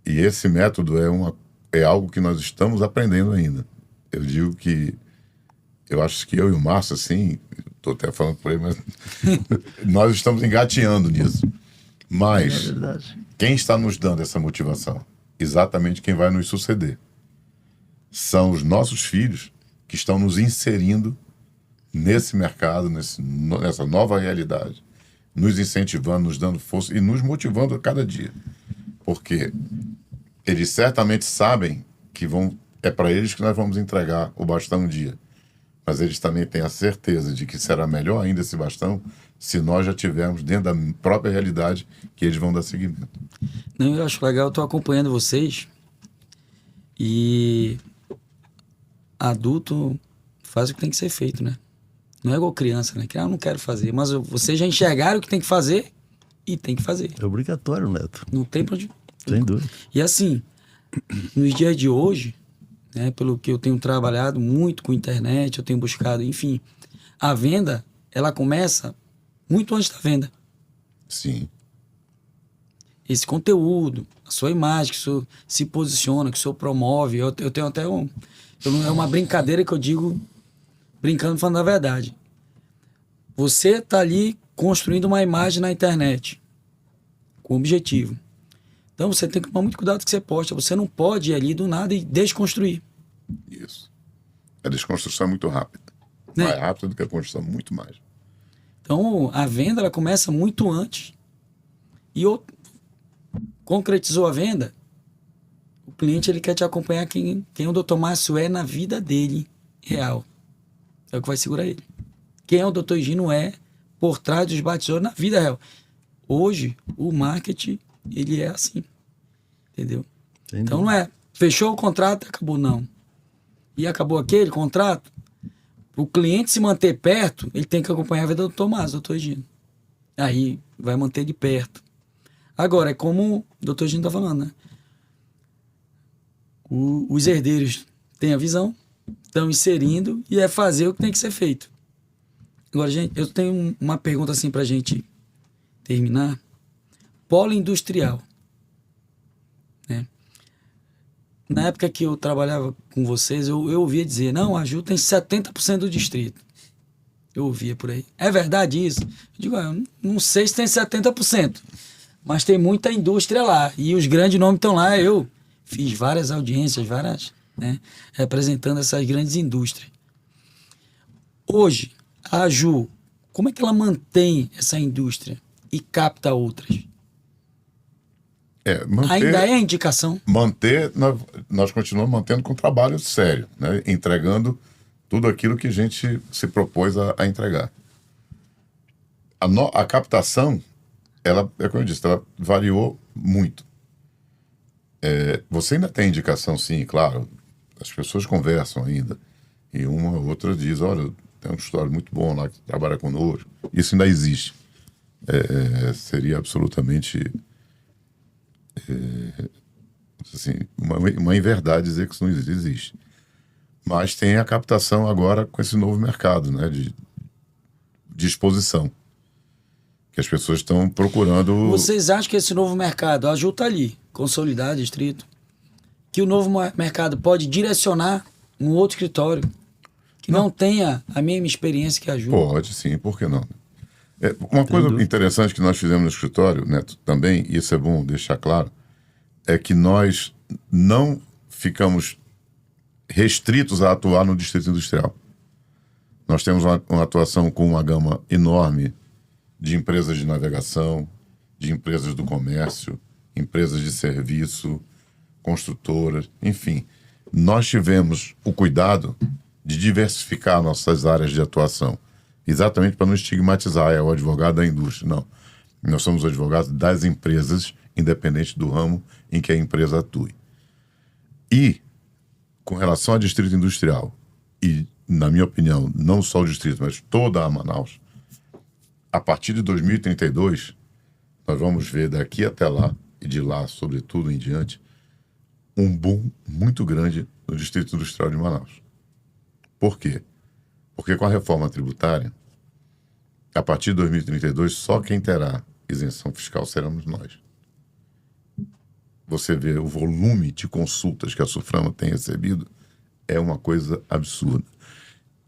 E esse método é algo que nós estamos aprendendo ainda. Eu digo que eu acho que eu e o Márcio, assim, estou até falando por ele, mas nós estamos engateando nisso. Mas quem está nos dando essa motivação? Exatamente quem vai nos suceder. São os nossos filhos que estão nos inserindo nesse mercado, nessa nova realidade, nos incentivando, nos dando força e nos motivando a cada dia. Porque eles certamente sabem que é para eles que nós vamos entregar o bastão um dia. mas eles também têm a certeza de que será melhor ainda esse bastão se nós já tivermos dentro da própria realidade que eles vão dar seguimento. Não, eu acho legal, eu estou acompanhando vocês e adulto faz o que tem que ser feito, né? Não é igual criança, né? Que eu não quero fazer, mas vocês já enxergaram o que tem que fazer e tem que fazer. É obrigatório, Neto. Não tem pra onde... Sem dúvida. E assim, nos dias de hoje, né, pelo que eu tenho trabalhado muito com internet, eu tenho buscado, enfim, a venda, ela começa muito antes da venda. Sim. Esse conteúdo, a sua imagem, que o senhor se posiciona, que o senhor promove. Eu tenho até é uma brincadeira que eu digo, brincando, falando a verdade. Você está ali construindo uma imagem na internet, com objetivo. Então você tem que tomar muito cuidado com o que você posta. Você não pode ir ali do nada e desconstruir. Isso. A desconstrução é muito rápida. Né? Mais rápida do que a construção, muito mais. Então a venda ela começa muito antes. E concretizou a venda, o cliente ele quer te acompanhar quem o Dr. Márcio é na vida dele, real. É o que vai segurar ele. Quem é o Dr. Higino é por trás dos bastidores na vida real. Hoje, o marketing, ele é assim. Entendeu? Entendi. Então não é, fechou o contrato, acabou, não. E acabou aquele contrato, o cliente se manter perto, ele tem que acompanhar a vida do Dr. Márcio, Dr. Higino. Aí vai manter de perto. Agora, é como o Dr. Higino está falando, né? Os herdeiros têm a visão, estão inserindo e é fazer o que tem que ser feito. Agora, gente, eu tenho uma pergunta assim para a gente terminar. Polo industrial. Né? Na época que eu trabalhava com vocês, eu ouvia dizer, não, a Ju tem 70% do distrito. Eu ouvia por aí. É verdade isso? Eu digo, eu não sei se tem 70%. Mas tem muita indústria lá. E os grandes nomes estão lá. Eu fiz várias audiências, né, representando essas grandes indústrias. Hoje, a Ju, como é que ela mantém essa indústria e capta outras? Ainda é a indicação? Nós continuamos mantendo com trabalho sério, né, entregando tudo aquilo que a gente se propôs a entregar. A captação, ela, é como eu disse, ela variou muito. Você ainda tem indicação, sim, claro. As pessoas conversam ainda. E uma ou outra diz, olha, tem um história muito bom lá que trabalha conosco. Isso ainda existe. Seria absolutamente assim, uma inverdade dizer que isso não existe. Mas tem a captação agora com esse novo mercado, né, de exposição. Que as pessoas estão procurando... Vocês acham que esse novo mercado, a Ju está ali, consolidado, distrito, que o novo mercado pode direcionar um outro escritório que não tenha a mesma experiência que a Ju? Pode, sim, por que não? Uma coisa interessante que nós fizemos no escritório, Neto, também, e isso é bom deixar claro, é que nós não ficamos restritos a atuar no distrito industrial. Nós temos uma atuação com uma gama enorme de empresas de navegação, de empresas do comércio, empresas de serviço, construtoras, enfim. Nós tivemos o cuidado de diversificar nossas áreas de atuação, exatamente para não estigmatizar, o advogado da indústria, não. Nós somos advogados das empresas, independente do ramo em que a empresa atue. E, com relação ao distrito industrial, e, na minha opinião, não só o distrito, mas toda a Manaus, a partir de 2032, nós vamos ver daqui até lá, e de lá, sobretudo, em diante, um boom muito grande no Distrito Industrial de Manaus. Por quê? Porque com a reforma tributária, a partir de 2032, só quem terá isenção fiscal seremos nós. Você vê o volume de consultas que a Suframa tem recebido, é uma coisa absurda.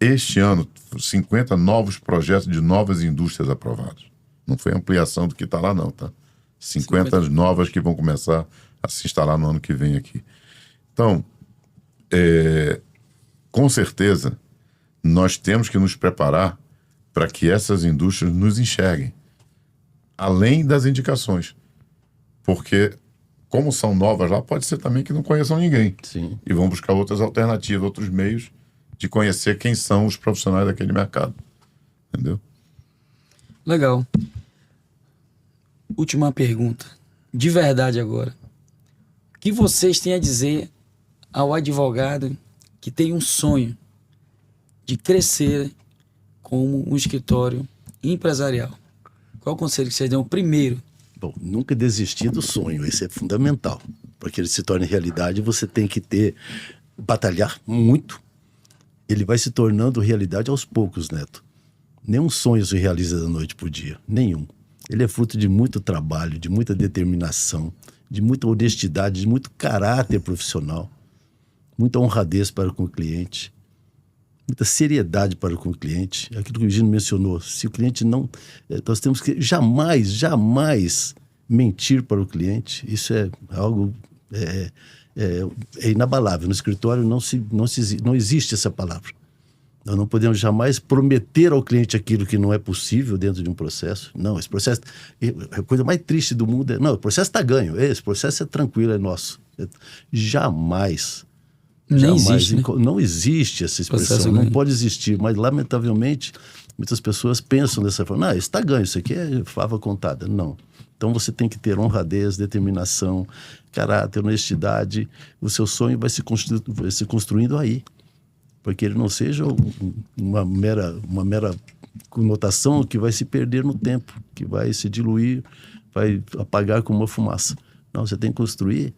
Este ano, 50 novos projetos de novas indústrias aprovados. Não foi ampliação do que está lá, não, tá? 50 novas que vão começar a se instalar no ano que vem aqui. Então, com certeza, nós temos que nos preparar para que essas indústrias nos enxerguem, além das indicações. Porque, como são novas lá, pode ser também que não conheçam ninguém. Sim. E vão buscar outras alternativas, outros meios de conhecer quem são os profissionais daquele mercado. Entendeu? Legal. Última pergunta. De verdade agora. O que vocês têm a dizer ao advogado que tem um sonho de crescer como um escritório empresarial? Qual o conselho que vocês dão primeiro? Bom, nunca desistir do sonho, esse é fundamental. Para que ele se torne realidade, você tem que batalhar muito. Ele vai se tornando realidade aos poucos, Neto. Nenhum sonho se realiza da noite para o dia, nenhum. Ele é fruto de muito trabalho, de muita determinação, de muita honestidade, de muito caráter profissional, muita honradez para com o cliente, muita seriedade para com o cliente. Aquilo que o Gino mencionou, se o cliente não... Nós temos que jamais mentir para o cliente. Isso é algo... É inabalável. No escritório não existe essa palavra. Nós não podemos jamais prometer ao cliente aquilo que não é possível dentro de um processo. Não, esse processo... A coisa mais triste do mundo é... Não, o processo está ganho. Esse processo é tranquilo, é nosso. Jamais. Existe, né? Não existe essa expressão. Não pode existir. Mas, lamentavelmente, muitas pessoas pensam dessa forma. Não, isso está ganho. Isso aqui é fava contada. Não. Então, você tem que ter honradez, determinação, caráter, honestidade. O seu sonho vai se construindo aí. Porque ele não seja uma mera conotação que vai se perder no tempo, que vai se diluir, vai apagar como uma fumaça. Não, você tem que construir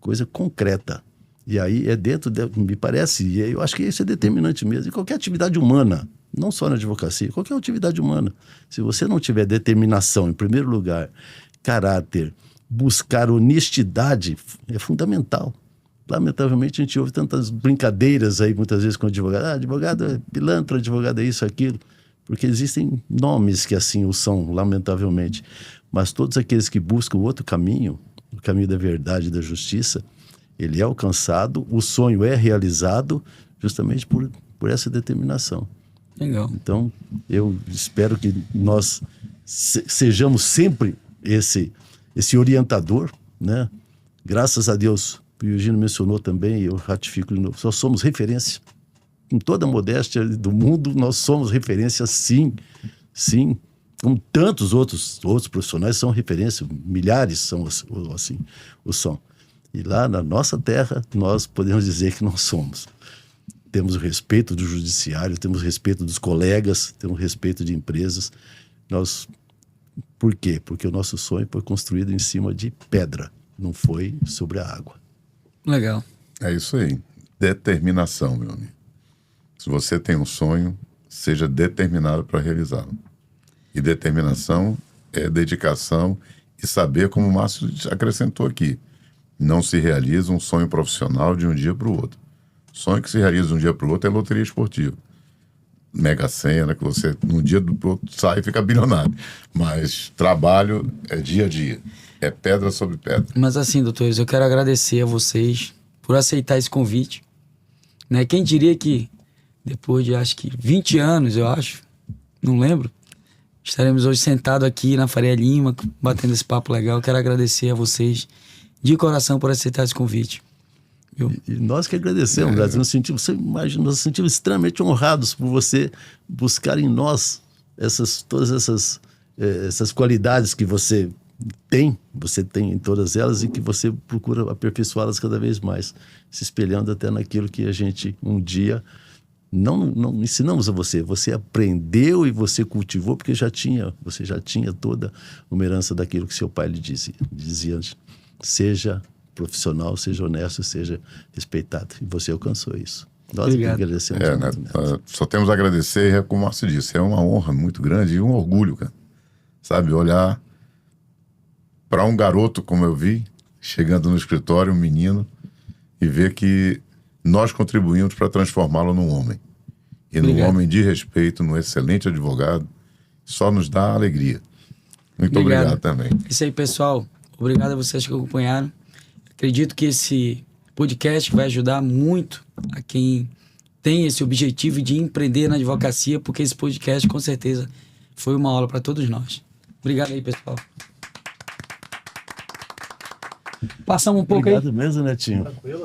coisa concreta. E aí me parece, e eu acho que isso é determinante mesmo, em qualquer atividade humana, não só na advocacia, qualquer atividade humana. Se você não tiver determinação, em primeiro lugar, caráter, buscar honestidade, é fundamental. Lamentavelmente, a gente ouve tantas brincadeiras aí, muitas vezes, com o advogado. Advogado é pilantra, advogado é isso, aquilo. Porque existem nomes que assim o são, lamentavelmente. Mas todos aqueles que buscam outro caminho, o caminho da verdade e da justiça, ele é alcançado, o sonho é realizado justamente por essa determinação. Legal. Então, eu espero que nós sejamos sempre esse orientador, né? Graças a Deus, o Eugênio mencionou também, e eu ratifico de novo, nós somos referência. Com toda a modéstia do mundo, nós somos referência, sim. Sim. Como tantos outros profissionais são referência, milhares são assim, o são. E lá na nossa terra, nós podemos dizer que nós somos. Temos o respeito do judiciário, temos o respeito dos colegas, temos o respeito de empresas. Por quê? Porque o nosso sonho foi construído em cima de pedra, não foi sobre a água. Legal. É isso aí. Determinação, meu amigo. Se você tem um sonho, seja determinado para realizá-lo. E determinação é dedicação e saber, como o Márcio acrescentou aqui, não se realiza um sonho profissional de um dia para o outro. Sonho que se realiza de um dia para o outro é loteria esportiva. Mega Sena, que você, num dia do outro, sai e fica bilionário. Mas trabalho é dia a dia. É pedra sobre pedra. Mas assim, doutores, eu quero agradecer a vocês por aceitar esse convite. Né? Quem diria que depois de, acho que 20 anos, não lembro, estaremos hoje sentados aqui na Faria Lima, batendo esse papo legal. Eu quero agradecer a vocês de coração por aceitar esse convite. E nós que agradecemos, Brasil. Nós nos sentimos extremamente honrados por você buscar em nós todas essas qualidades que você tem em todas elas e que você procura aperfeiçoá-las cada vez mais, se espelhando até naquilo que a gente um dia não ensinamos a você. Você aprendeu e você cultivou porque você já tinha toda uma herança daquilo que seu pai lhe dizia antes. Seja profissional, seja honesto, seja respeitado. E você alcançou isso. Nós agradecemos muito, né? Só temos a agradecer, como o Márcio disse, é uma honra muito grande e um orgulho, cara. Sabe, olhar para um garoto, como eu vi, chegando no escritório, um menino, e ver que nós contribuímos para transformá-lo num homem. E num homem de respeito, num excelente advogado, só nos dá alegria. Muito obrigado também. Isso aí, pessoal. Obrigado a vocês que acompanharam. Acredito que esse podcast vai ajudar muito a quem tem esse objetivo de empreender na advocacia, porque esse podcast, com certeza, foi uma aula para todos nós. Obrigado aí, pessoal. Passamos um pouco aí. Obrigado mesmo, Netinho. Tranquilo.